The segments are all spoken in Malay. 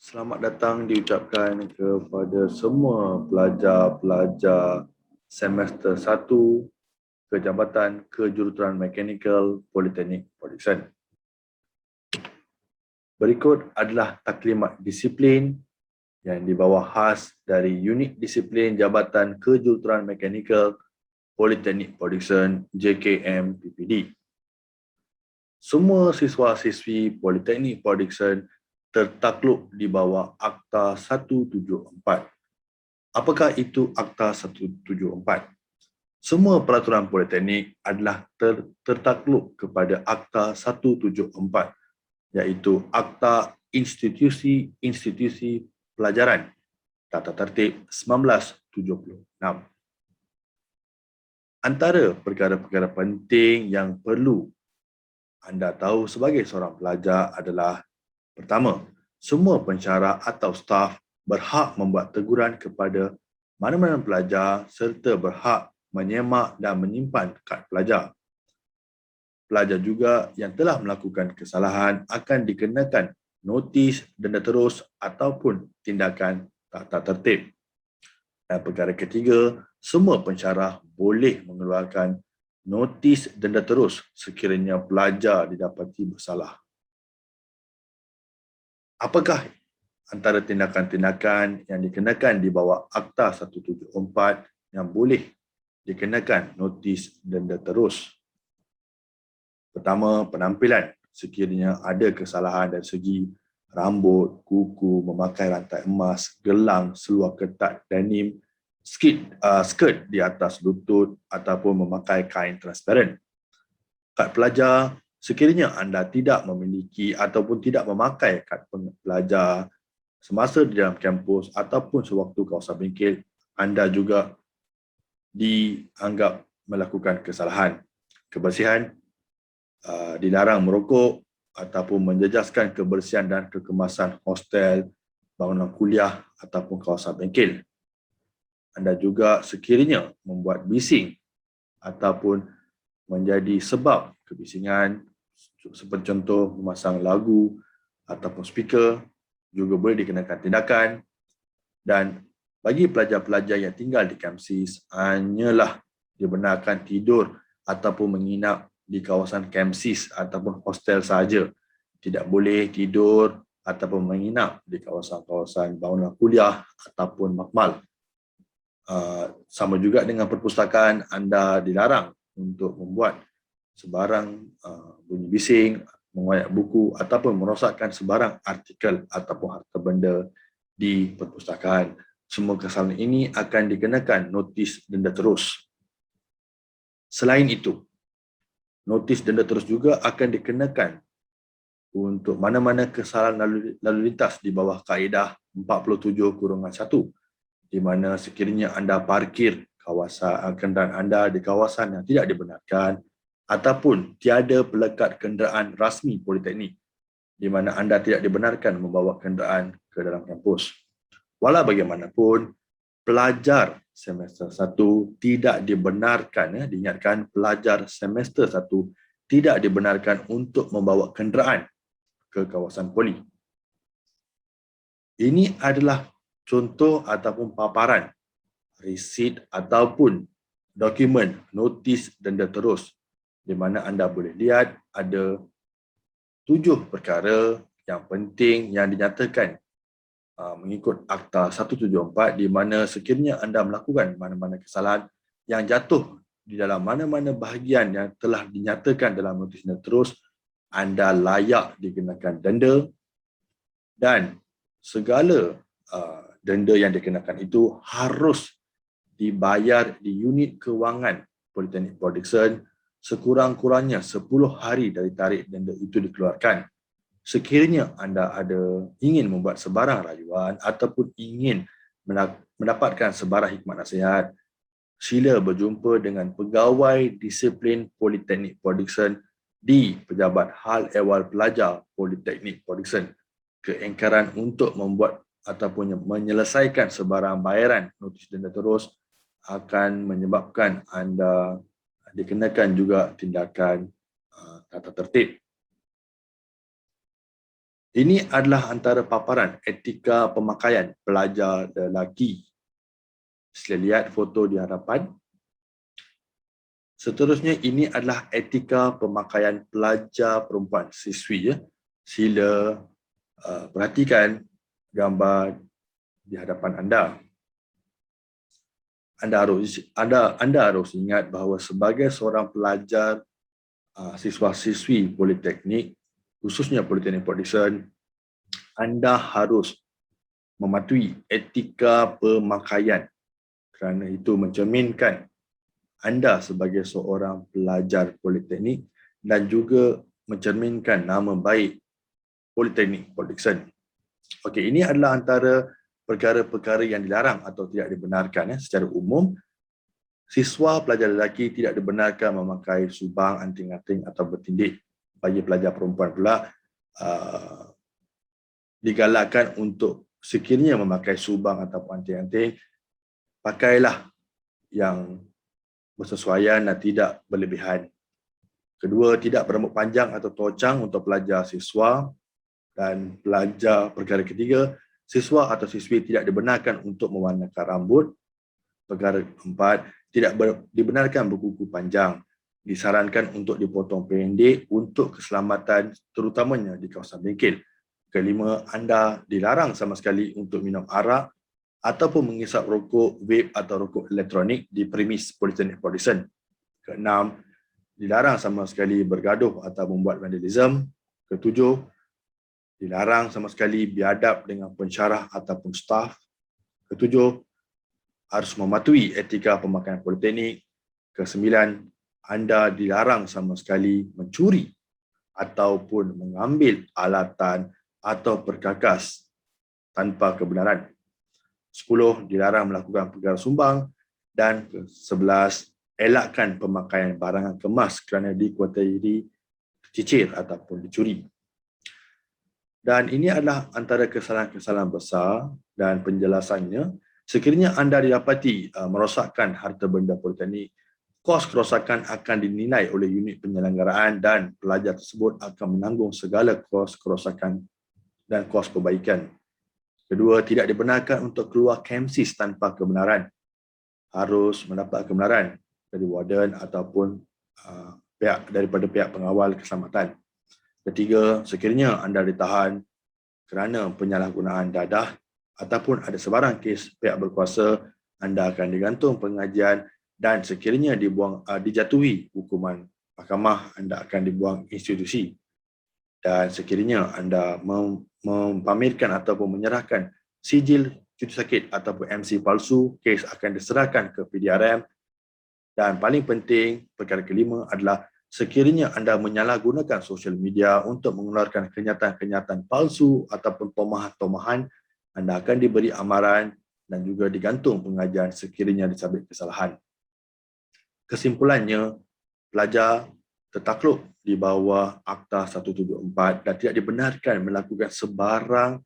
Selamat datang diucapkan kepada semua pelajar-pelajar semester 1 ke Jabatan Kejuruteraan Mekanikal Politeknik Port Dickson. Berikut adalah taklimat disiplin yang dibawa khas dari Unit Disiplin Jabatan Kejuruteraan Mekanikal Politeknik Port Dickson JKM PPD. Semua siswa-siswi Politeknik Port Dickson tertakluk di bawah Akta 174. Apakah itu Akta 174? Semua peraturan politeknik adalah tertakluk kepada Akta 174, iaitu Akta Institusi-Institusi Pelajaran Tata Tertib 1976. Antara perkara-perkara penting yang perlu anda tahu sebagai seorang pelajar adalah: pertama, semua pensyarah atau staf berhak membuat teguran kepada mana-mana pelajar serta berhak menyemak dan menyimpan kad pelajar. Pelajar juga yang telah melakukan kesalahan akan dikenakan notis denda terus ataupun tindakan tata tertib. Dan perkara ketiga, semua pensyarah boleh mengeluarkan notis denda terus sekiranya pelajar didapati bersalah. Apakah antara tindakan-tindakan yang dikenakan di bawah Akta 174 yang boleh dikenakan notis denda terus? Pertama, penampilan. Sekiranya ada kesalahan dari segi rambut, kuku, memakai rantai emas, gelang, seluar ketat denim, skirt di atas lutut ataupun memakai kain transparan. Kad pelajar, sekiranya anda tidak memiliki ataupun tidak memakai kad pelajar semasa di dalam kampus ataupun sewaktu kawasan bengkel, anda juga dianggap melakukan kesalahan. Kebersihan, dilarang merokok ataupun menjejaskan kebersihan dan kekemasan hostel, bangunan kuliah ataupun kawasan bengkel. Anda juga sekiranya membuat bising ataupun menjadi sebab kebisingan, seperti contoh memasang lagu ataupun speaker, juga boleh dikenakan tindakan. Dan bagi pelajar-pelajar yang tinggal di kampsis, hanyalah dibenarkan tidur ataupun menginap di kawasan kampsis ataupun hostel sahaja. Tidak boleh tidur ataupun menginap di kawasan-kawasan bangunan kuliah ataupun makmal. Sama juga dengan perpustakaan, anda dilarang untuk membuat sebarang bunyi bising, mengoyak buku ataupun merosakkan sebarang artikel ataupun harta benda di perpustakaan. Semua kesalahan ini akan dikenakan notis denda terus. Selain itu, notis denda terus juga akan dikenakan untuk mana-mana kesalahan lalu lintas di bawah kaedah 47-1, di mana sekiranya anda parkir kenderaan anda di kawasan yang tidak dibenarkan ataupun tiada pelekat kenderaan rasmi politeknik, di mana anda tidak dibenarkan membawa kenderaan ke dalam kampus. Walau bagaimanapun, pelajar semester 1 tidak dibenarkan, diingatkan, pelajar semester 1 tidak dibenarkan untuk membawa kenderaan ke kawasan poli. Ini adalah contoh ataupun paparan resit ataupun dokumen notis denda terus, di mana anda boleh lihat ada 7 perkara yang penting yang dinyatakan mengikut Akta 174, di mana sekiranya anda melakukan mana-mana kesalahan yang jatuh di dalam mana-mana bahagian yang telah dinyatakan dalam notis denda terus, anda layak dikenakan denda, dan segala denda yang dikenakan itu harus dibayar di unit kewangan Politeknik Port Dickson sekurang-kurangnya 10 hari dari tarikh denda itu dikeluarkan. Sekiranya anda ingin membuat sebarang rayuan ataupun ingin mendapatkan sebarang hikmat nasihat, sila berjumpa dengan pegawai disiplin Politeknik Port Dickson di Pejabat Hal Ehwal Pelajar Politeknik Port Dickson, keengkaran untuk membuat ataupun menyelesaikan sebarang bayaran notis denda terus akan menyebabkan anda dikenakan juga tindakan tata tertib. Ini adalah antara paparan etika pemakaian pelajar lelaki. Sila lihat foto di hadapan. Seterusnya, ini adalah etika pemakaian pelajar perempuan, siswi. Sila perhatikan gambar di hadapan anda. Anda harus ingat bahawa sebagai seorang pelajar siswa-siswi politeknik, khususnya Politeknik Port Dickson, anda harus mematuhi etika pemakaian kerana itu mencerminkan anda sebagai seorang pelajar politeknik dan juga mencerminkan nama baik Politeknik Port Dickson. Okey, ini adalah antara perkara-perkara yang dilarang atau tidak dibenarkan. Secara umum, siswa pelajar lelaki tidak dibenarkan memakai subang, anting-anting atau bertindik. Bagi pelajar perempuan pula, digalakkan untuk sekiranya memakai subang ataupun anting-anting, pakailah yang bersesuaian dan tidak berlebihan. Kedua, tidak berambut panjang atau tocang untuk pelajar siswa. Dan pelajar perkara ketiga, siswa atau siswi tidak dibenarkan untuk mewarnakan rambut. Perkara keempat, tidak dibenarkan berkuku panjang. Disarankan untuk dipotong pendek untuk keselamatan terutamanya di kawasan bengkel. Kelima, anda dilarang sama sekali untuk minum arak ataupun menghisap rokok vape atau rokok elektronik di premis Politeknik Port Dickson. Keenam, dilarang sama sekali bergaduh atau membuat vandalisme. Ketujuh, dilarang sama sekali biadab dengan pensyarah ataupun staf. Ketujuh, harus mematuhi etika pemakaian politeknik. Kesembilan, anda dilarang sama sekali mencuri ataupun mengambil alatan atau perkakas tanpa kebenaran. 10, dilarang melakukan perkara sumbang. Dan ke-11, elakkan pemakaian barangan kemas kerana dikuatiri dicicir ataupun dicuri. Dan ini adalah antara kesalahan-kesalahan besar dan penjelasannya. Sekiranya anda didapati merosakkan harta benda politeknik, kos kerosakan akan dinilai oleh unit penyelenggaraan dan pelajar tersebut akan menanggung segala kos kerosakan dan kos perbaikan. Kedua, tidak dibenarkan untuk keluar KMSIS tanpa kebenaran. Harus mendapat kebenaran dari warden ataupun daripada pihak pengawal keselamatan. Ketiga, sekiranya anda ditahan kerana penyalahgunaan dadah ataupun ada sebarang kes pihak berkuasa, anda akan digantung pengajian dan sekiranya dijatuhi hukuman mahkamah, anda akan dibuang institusi. Dan sekiranya anda mempamerkan ataupun menyerahkan sijil cuti sakit ataupun MC palsu, kes akan diserahkan ke PDRM. Dan paling penting, perkara kelima adalah sekiranya anda menyalahgunakan sosial media untuk mengeluarkan kenyataan-kenyataan palsu ataupun tomahan-tomahan, anda akan diberi amaran dan juga digantung pengajian sekiranya disabit kesalahan. Kesimpulannya, pelajar tertakluk di bawah Akta 174 dan tidak dibenarkan melakukan sebarang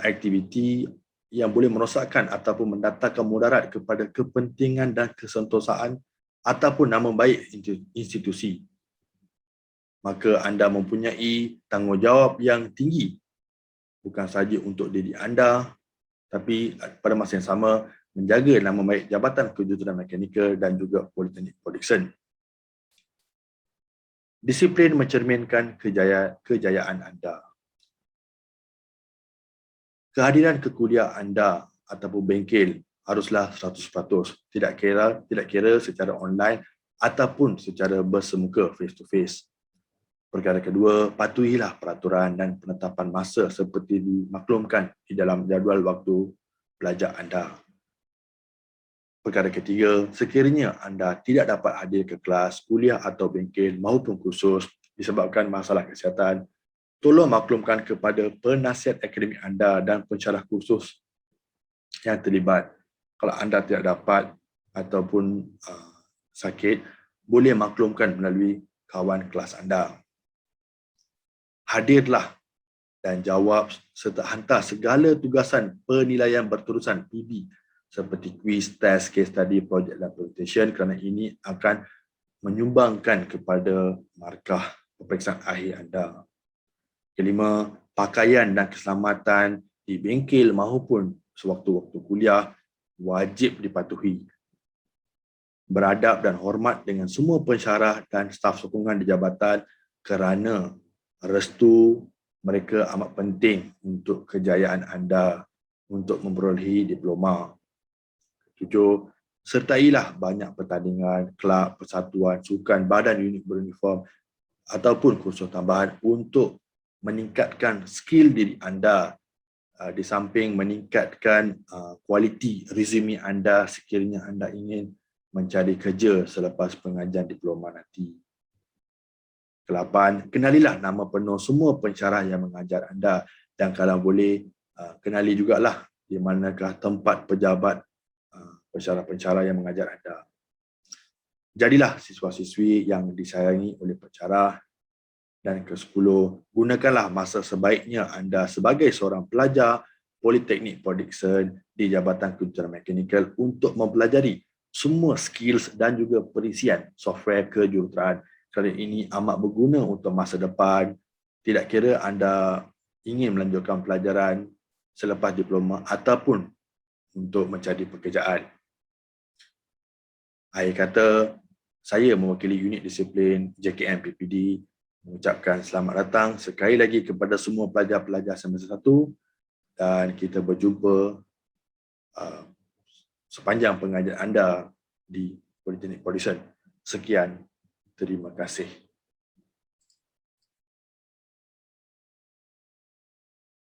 aktiviti yang boleh merosakkan ataupun mendatangkan mudarat kepada kepentingan dan kesentosaan ataupun nama baik institusi. Maka anda mempunyai tanggungjawab yang tinggi, bukan sahaja untuk diri anda, tapi pada masa yang sama menjaga nama baik Jabatan Kejuruteraan Mekanikal dan juga Politeknik Port Dickson. Disiplin mencerminkan kejayaan anda. Kehadiran ke kuliah anda ataupun bengkel haruslah 100%. Tidak kira secara online ataupun secara bersemuka face to face. Perkara kedua, patuhilah peraturan dan penetapan masa seperti dimaklumkan di dalam jadual waktu belajar anda. Perkara ketiga, sekiranya anda tidak dapat hadir ke kelas, kuliah atau bengkel maupun kursus disebabkan masalah kesihatan, tolong maklumkan kepada penasihat akademik anda dan pensyarah kursus yang terlibat. Kalau anda tidak dapat ataupun sakit, boleh maklumkan melalui kawan kelas anda. Hadirlah dan jawab serta hantar segala tugasan penilaian berterusan PB seperti quiz, test, case study, projek dan presentation kerana ini akan menyumbangkan kepada markah peperiksaan akhir anda. Kelima, pakaian dan keselamatan di bengkel maupun sewaktu-waktu kuliah wajib dipatuhi. Beradab dan hormat dengan semua pensyarah dan staf sokongan di jabatan kerana restu mereka amat penting untuk kejayaan anda untuk memperolehi diploma. 7. Sertailah banyak pertandingan, kelab, persatuan, sukan, badan unit beruniform ataupun kursus tambahan untuk meningkatkan skill diri anda di samping meningkatkan kualiti resume anda sekiranya anda ingin mencari kerja selepas pengajian diploma nanti. 8. Kenalilah nama penuh semua pensyarah yang mengajar anda dan kalau boleh kenali jugalah di manakah tempat pejabat pensyarah-pensyarah yang mengajar anda. Jadilah siswa-siswi yang disayangi oleh pensyarah. Dan ke-10, gunakanlah masa sebaiknya anda sebagai seorang pelajar Politeknik Port Dickson di Jabatan Kejuruteraan Mekanikal untuk mempelajari semua skills dan juga perisian software kejuruteraan. Kerana ini amat berguna untuk masa depan, tidak kira anda ingin melanjutkan pelajaran selepas diploma ataupun untuk mencari pekerjaan. Akhir kata, saya mewakili unit disiplin JKM PPD mengucapkan selamat datang sekali lagi kepada semua pelajar-pelajar semester 1 dan kita berjumpa sepanjang pengajian anda di Politeknik Port Dickson. Sekian, terima kasih.